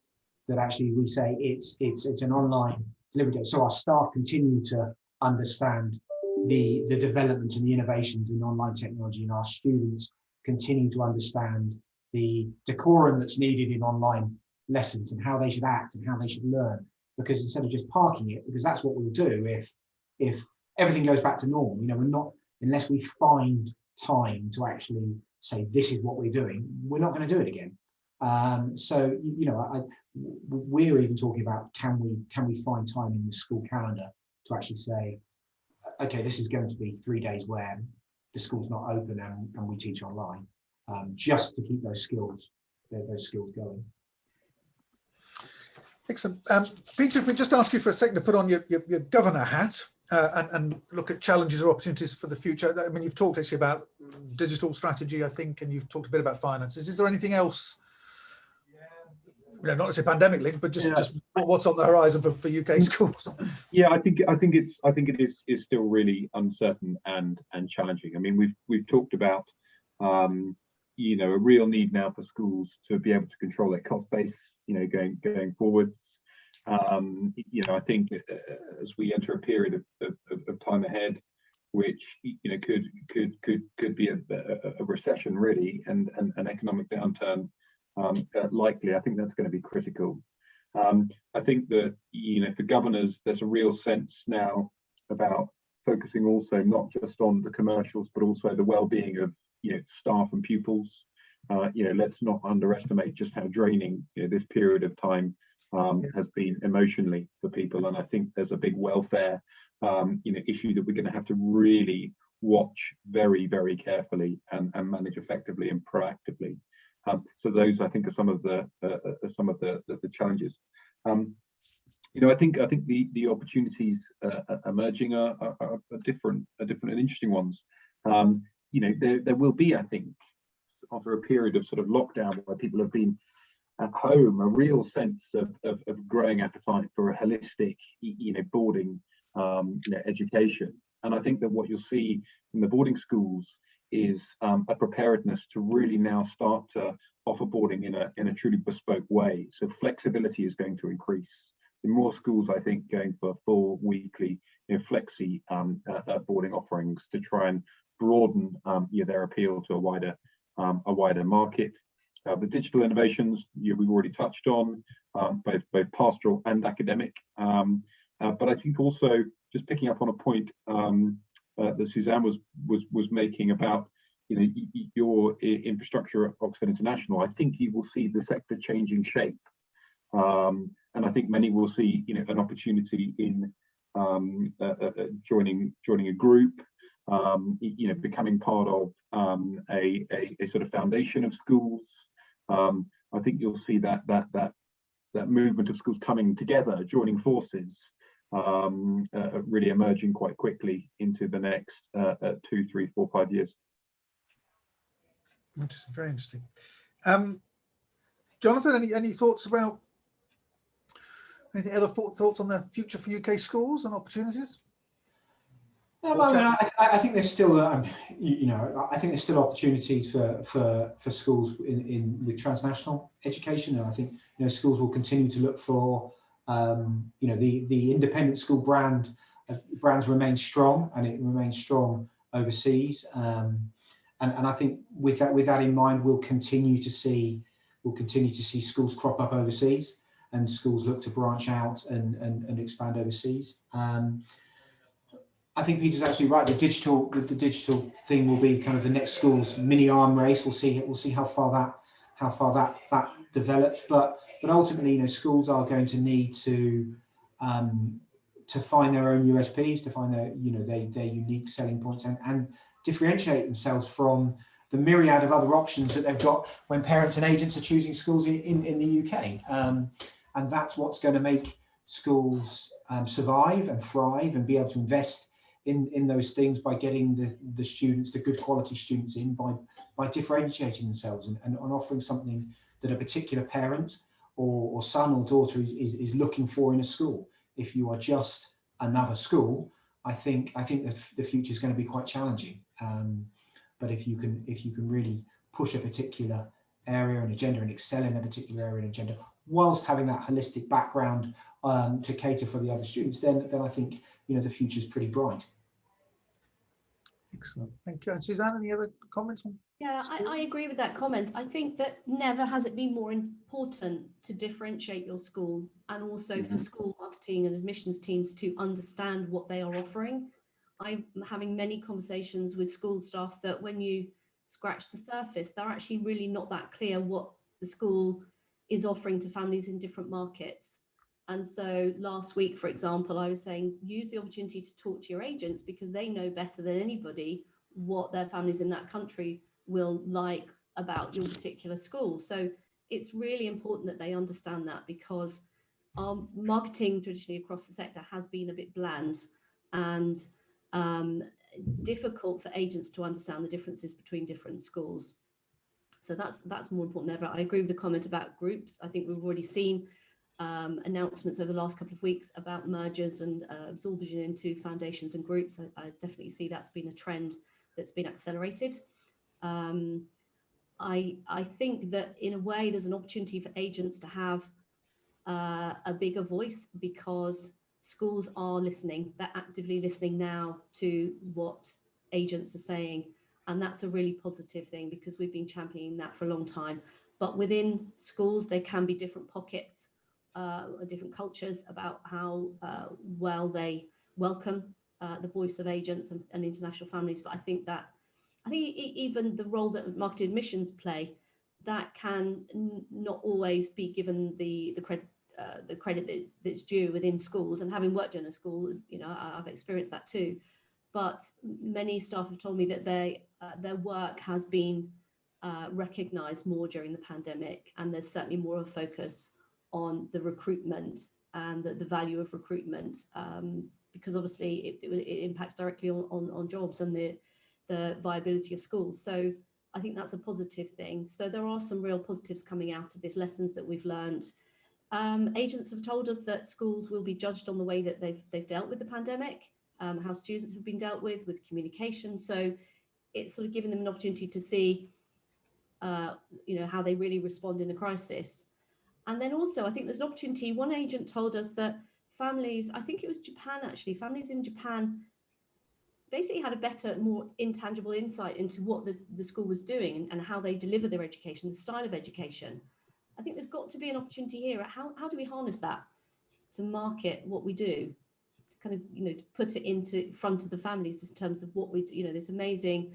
That actually we say it's an online delivery day, so our staff continue to understand the developments and the innovations in online technology, and our students continue to understand the decorum that's needed in online lessons and how they should act and how they should learn. Because instead of just parking it, because that's what we'll do if everything goes back to normal, we're not, unless we find time to actually say this is what we're doing, we're not going to do it again. So we're even talking about, can we find time in the school calendar to actually say, okay, this is going to be 3 days where the school's not open and we teach online, just to keep those skills going. Excellent. Peter, if we just ask you for a second to put on your governor hat and look at challenges or opportunities for the future. I mean, you've talked actually about digital strategy, I think, and you've talked a bit about finances. Is there anything else not necessarily pandemic link, but just Yeah. just what's on the horizon for UK schools. Yeah, I think it is still really uncertain and challenging. I mean, we've talked about you know, a real need now for schools to be able to control their cost base, you know, going forwards. You know, I think as we enter a period of time ahead, which, you know, could be a recession really, and an economic downturn likely, I think that's going to be critical. I think that, you know, for governors, there's a real sense now about focusing also not just on the commercials, but also the well-being of, you know, staff and pupils. You know, let's not underestimate just how draining, you know, this period of time has been emotionally for people, and I think there's a big welfare you know, issue that we're going to have to really watch very, very carefully and manage effectively and proactively. So those, I think, are some of the challenges. You know, I think the opportunities emerging are different and interesting ones. You know, there will be, I think, after a period of sort of lockdown where people have been at home, a real sense of growing appetite for a holistic, you know, boarding you know, education. And I think that what you'll see in the boarding schools is a preparedness to really now start to offer boarding in a truly bespoke way. So flexibility is going to increase. So more schools, I think, going for full weekly, you know, flexi boarding offerings to try and broaden you know, their appeal to a wider market. The digital innovations, you know, we've already touched on, both pastoral and academic. But I think also, just picking up on a point that Suzanne was making about, you know, your infrastructure at Oxford International, I think you will see the sector changing shape, and I think many will see, you know, an opportunity in joining a group, you know, becoming part of a sort of foundation of schools. I think you'll see that movement of schools coming together, joining forces, really emerging quite quickly into the next 2, 3, 4, 5 years. Interesting, very interesting. Jonathan, any thoughts about anything, other thoughts on the future for UK schools and opportunities? I think there's still, you know, I think there's still opportunities for schools with transnational education, and I think, you know, schools will continue to look for, you know, the independent school brands remain strong, and it remains strong overseas, and I think with that in mind, we'll continue to see schools crop up overseas, and schools look to branch out and expand overseas. I think Peter's absolutely right. The digital thing will be kind of the next school's mini arm race. We'll see how far that develops. But ultimately, you know, schools are going to need to find their own USPs, to find their, you know, their unique selling points, and differentiate themselves from the myriad of other options that they've got when parents and agents are choosing schools in the UK. And that's what's going to make schools survive and thrive and be able to invest in those things, by getting the students, the good quality students in, by differentiating themselves and offering something that a particular parent or son or daughter is looking for in a school. If you are just another school, I think that the future is going to be quite challenging. But if you can really push a particular area and agenda and excel in a particular area and agenda, whilst having that holistic background to cater for the other students, then I think, you know, the future is pretty bright. Excellent, thank you. And Suzanne, any other comments on? Yeah, I agree with that comment. I think that never has it been more important to differentiate your school, and also for school marketing and admissions teams to understand what they are offering. I'm having many conversations with school staff that when you scratch the surface, they're actually really not that clear what the school is offering to families in different markets. And so last week, for example, I was saying, use the opportunity to talk to your agents, because they know better than anybody what their families in that country will like about your particular school. So it's really important that they understand that, because marketing traditionally across the sector has been a bit bland and difficult for agents to understand the differences between different schools. So that's more important there. But I agree with the comment about groups. I think we've already seen announcements over the last couple of weeks about mergers and absorption into foundations and groups. I definitely see that's been a trend that's been accelerated. I think that in a way there's an opportunity for agents to have a bigger voice, because schools are listening. They're actively listening now to what agents are saying, and that's a really positive thing, because we've been championing that for a long time. But within schools there can be different pockets, different cultures about how well they welcome the voice of agents and international families. But I think even the role that marketing admissions play, that can not always be given the credit that's due within schools. And having worked in a school, I've experienced that too. But many staff have told me that their work has been recognised more during the pandemic, and there's certainly more of a focus on the recruitment and the value of recruitment, because obviously it impacts directly on jobs and the viability of schools. So I think that's a positive thing. So there are some real positives coming out of this, lessons that we've learned. Agents have told us that schools will be judged on the way that they've dealt with the pandemic, how students have been dealt with communication. So it's sort of giving them an opportunity to see, how they really respond in a crisis. And then also, I think there's an opportunity. One agent told us that families, I think it was Japan actually, families in Japan basically had a better, more intangible insight into what the school was doing and how they deliver their education, the style of education. I think there's got to be an opportunity here. How do we harness that to market what we do, to kind of, to put it into front of the families in terms of what we do, this amazing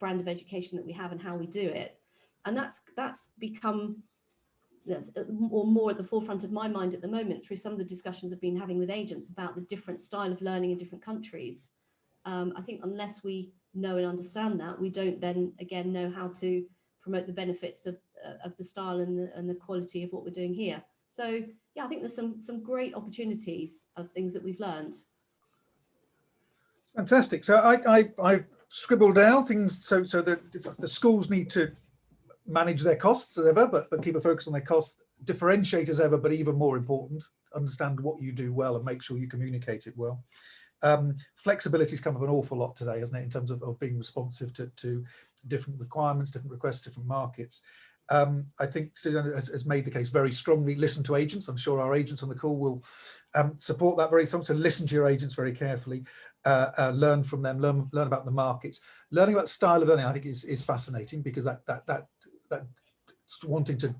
brand of education that we have and how we do it. And that's become or more at the forefront of my mind at the moment through some of the discussions I've been having with agents about the different style of learning in different countries. I think unless we know and understand that, we don't then again know how to promote the benefits of the style and the quality of what we're doing here. So yeah, I think there's some great opportunities of things that we've learned. Fantastic. So I've scribbled down things so that the schools need to manage their costs as ever, but keep a focus on their costs, differentiate as ever, but even more important, understand what you do well and make sure you communicate it well. Flexibility's come up an awful lot today, hasn't it, in terms of being responsive to different requirements, different requests, different markets. I think Suzanne has made the case very strongly. Listen to agents. I'm sure our agents on the call will support that very strongly. So listen to your agents very carefully, learn from them, learn about the markets. Learning about the style of learning, I think, is fascinating, because that wanting to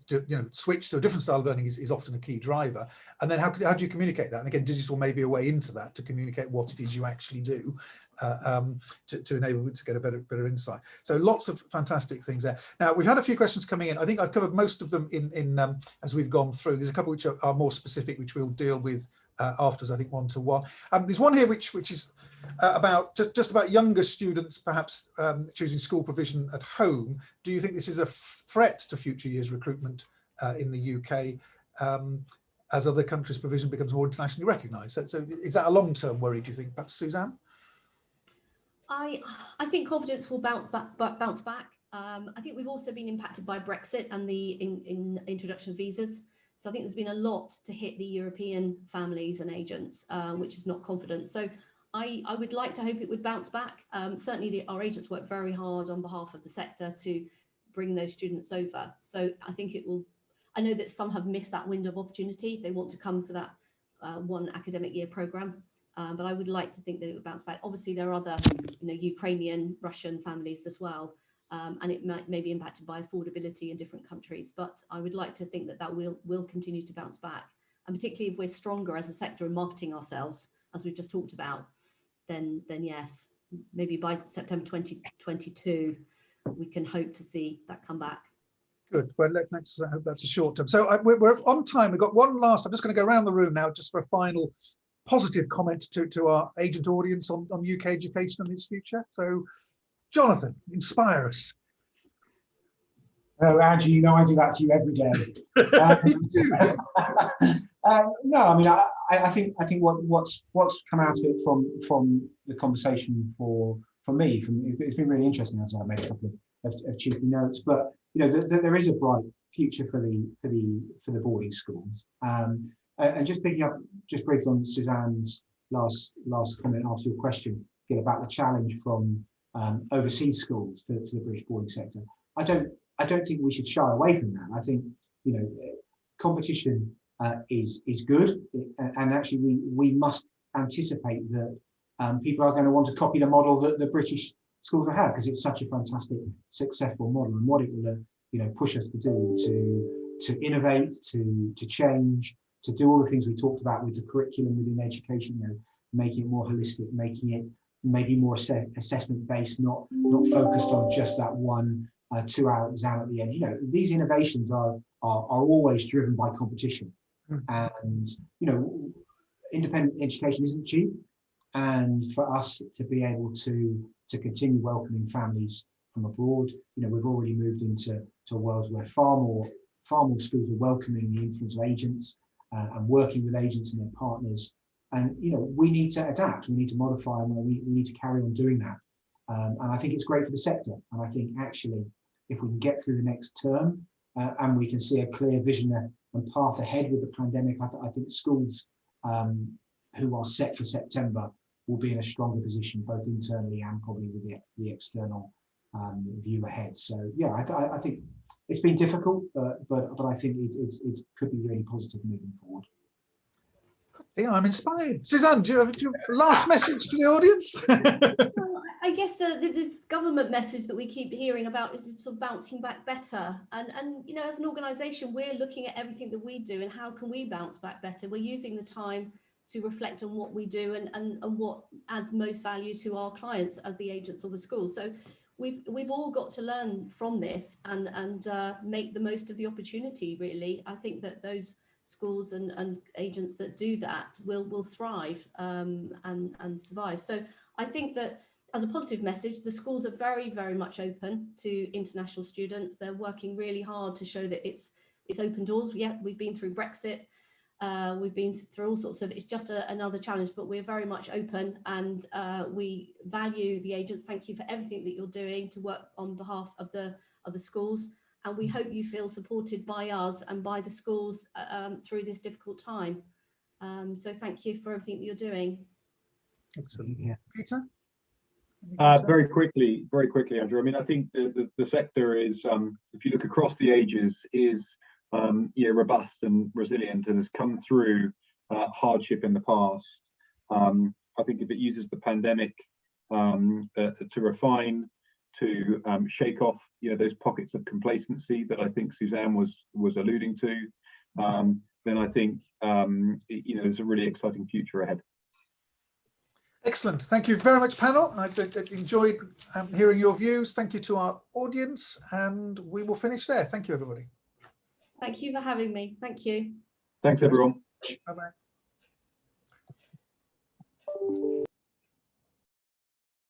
switch to a different style of learning is often a key driver. And then how do you communicate that? And again, digital may be a way into that, to communicate what it is you actually do, to enable it to get a better insight. So lots of fantastic things there. Now, we've had a few questions coming in. I think I've covered most of them in as we've gone through. There's a couple which are more specific, which we'll deal with afterwards, I think, one-to-one. There's one here which is about just about younger students perhaps choosing school provision at home. Do you think this is a threat to future years recruitment in the UK as other countries' provision becomes more internationally recognised? So is that a long-term worry, do you think, perhaps, Suzanne? I think confidence will bounce back. I think we've also been impacted by Brexit and the introduction of visas. So I think there's been a lot to hit the European families and agents, which is not confident. So I would like to hope it would bounce back. Certainly our agents work very hard on behalf of the sector to bring those students over. So I think it will. I know that some have missed that window of opportunity if they want to come for that one academic year programme. But I would like to think that it would bounce back. Obviously, there are other, Ukrainian, Russian families as well. And it may be impacted by affordability in different countries, but I would like to think that will continue to bounce back. And particularly if we're stronger as a sector in marketing ourselves, as we've just talked about, then yes, maybe by September 2022, we can hope to see that come back. Good. Well, let's hope that's a short term. So we're on time. We've got one last. I'm just going to go around the room now just for a final positive comment to our agent audience on UK education and its future. So, Jonathan, inspire us. Oh, Andrew, I do that to you every day. No, I mean, I think what's come out of it from the conversation for me, it's been really interesting, as I made a couple of of cheeky notes. But there is a bright future for the boarding schools. And just picking up just briefly on Suzanne's last comment after your question, again, about the challenge from overseas schools to the British boarding sector. I don't think we should shy away from that. I think competition is good, and actually we must anticipate that people are going to want to copy the model that the British schools have had, because it's such a fantastic, successful model, and what it will push us to do to innovate, to change, to do all the things we talked about with the curriculum within education, making it more holistic, making it maybe more assessment based, not focused on just that one 2-hour exam at the end. These innovations are always driven by competition, and independent education isn't cheap, and for us to be able to continue welcoming families from abroad, we've already moved into a world where far more schools are welcoming the influence of agents and working with agents and their partners. And we need to adapt, we need to modify, and we need to carry on doing that. And I think it's great for the sector. And I think actually, if we can get through the next term and we can see a clear vision and path ahead with the pandemic, I think schools who are set for September will be in a stronger position, both internally and probably with the external view ahead. So yeah, I think it's been difficult, but I think it could be really positive moving forward. Yeah, I'm inspired. Suzanne, do you have a last message to the audience? Well, I guess the government message that we keep hearing about is sort of bouncing back better. And as an organisation, we're looking at everything that we do and how can we bounce back better. We're using the time to reflect on what we do and what adds most value to our clients as the agents or the schools. So we've all got to learn from this and make the most of the opportunity, really. I think that those schools and agents that do that will thrive and survive. So I think that as a positive message, the schools are very, very much open to international students. They're working really hard to show that it's open doors. Yeah, we've been through Brexit. We've been through all sorts of, it's just another challenge, but we're very much open, and we value the agents. Thank you for everything that you're doing to work on behalf of the schools. And we hope you feel supported by us and by the schools through this difficult time. So thank you for everything that you're doing. Excellent. Yeah. Peter? Very quickly, Andrew. I mean, I think the sector is, if you look across the ages, is robust and resilient, and has come through hardship in the past. I think if it uses the pandemic to refine, to shake off those pockets of complacency that I think Suzanne was alluding to, then I think there's a really exciting future ahead. Excellent. Thank you very much, panel. I've enjoyed hearing your views. Thank you to our audience, and we will finish there. Thank you, everybody. Thank you for having me. Thank you. Thanks, everyone. Bye-bye.